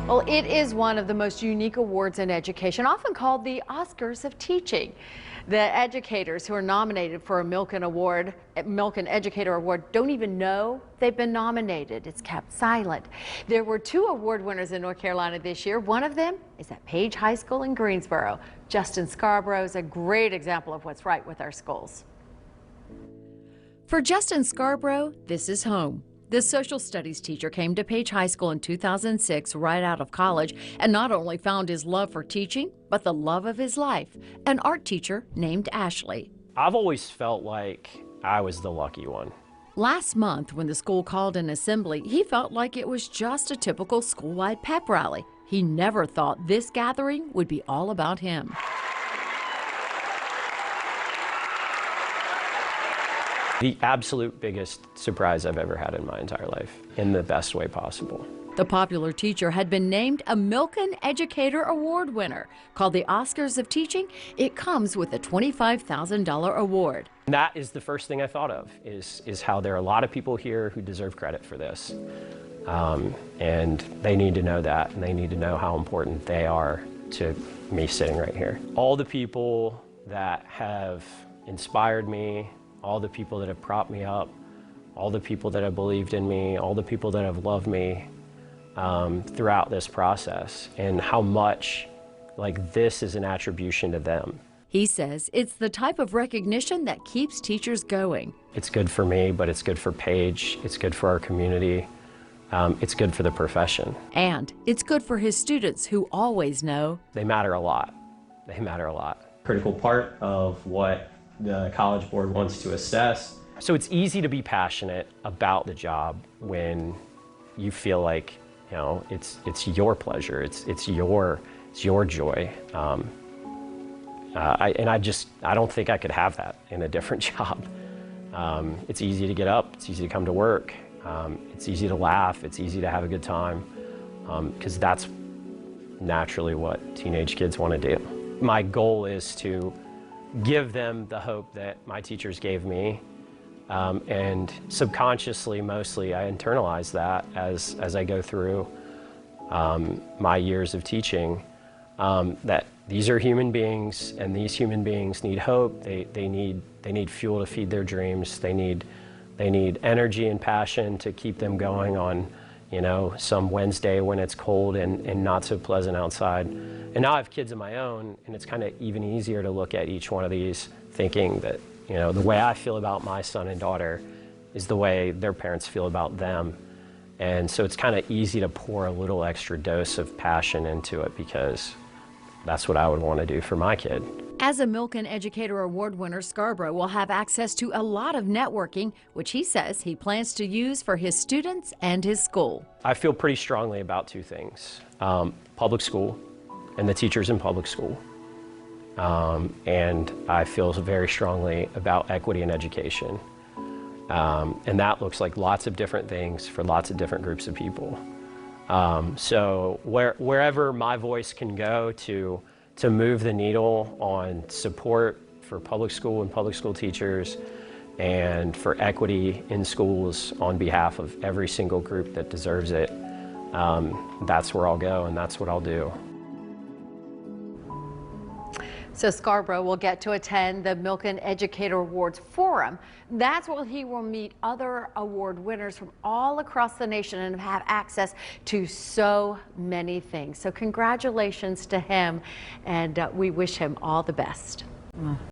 Well, it is one of the most unique awards in education, often called the Oscars of teaching. The educators who are nominated for a Milken Educator Award don't even know they've been nominated. It's kept silent. There were 2 award winners in North Carolina this year. One of them is at Page High School in Greensboro. Justin Scarborough is a great example of what's right with our schools. For Justin Scarborough, this is home. This social studies teacher came to Page High School in 2006 right out of college and not only found his love for teaching, but the love of his life, an art teacher named Ashley. I've always felt like I was the lucky one. Last month, when the school called an assembly, he felt like it was just a typical school-wide pep rally. He never thought this gathering would be all about him. The absolute biggest surprise I've ever had in my entire life, in the best way possible. The popular teacher had been named a Milken Educator Award winner. Called the Oscars of Teaching, it comes with a $25,000 award. And that is the first thing I thought of, is how there are a lot of people here who deserve credit for this. And they need to know that, and they need to know how important they are to me sitting right here. All the people that have inspired me, all the people that have propped me up, all the people that have believed in me, all the people that have loved me throughout this process, and how much this is an attribution to them. He says it's the type of recognition that keeps teachers going. It's good for me, but it's good for Page, it's good for our community, it's good for the profession. And it's good for his students who always know they matter a lot. They matter a lot. Critical part of what the College Board wants to assess. So it's easy to be passionate about the job when you feel like, it's your pleasure, it's your joy. I don't think I could have that in a different job. It's easy to get up, it's easy to come to work, it's easy to laugh, it's easy to have a good time, because that's naturally what teenage kids want to do. My goal is to give them the hope that my teachers gave me, and subconsciously, mostly, I internalize that as I go through my years of teaching, that these are human beings, and these human beings need hope. They need fuel to feed their dreams. They need energy and passion to keep them going on, some Wednesday when it's cold and not so pleasant outside. And now I have kids of my own, and it's kind of even easier to look at each one of these thinking that, the way I feel about my son and daughter is the way their parents feel about them. And so it's kind of easy to pour a little extra dose of passion into it, because that's what I would want to do for my kid. As a Milken Educator Award winner, Scarborough will have access to a lot of networking, which he says he plans to use for his students and his school. I feel pretty strongly about 2 things, public school and the teachers in public school. And I feel very strongly about equity in education. And that looks like lots of different things for lots of different groups of people. So wherever my voice can go to move the needle on support for public school and public school teachers, and for equity in schools on behalf of every single group that deserves it, that's where I'll go, and that's what I'll do. So Scarborough will get to attend the Milken Educator Awards Forum. That's where he will meet other award winners from all across the nation and have access to so many things. So congratulations to him, and we wish him all the best.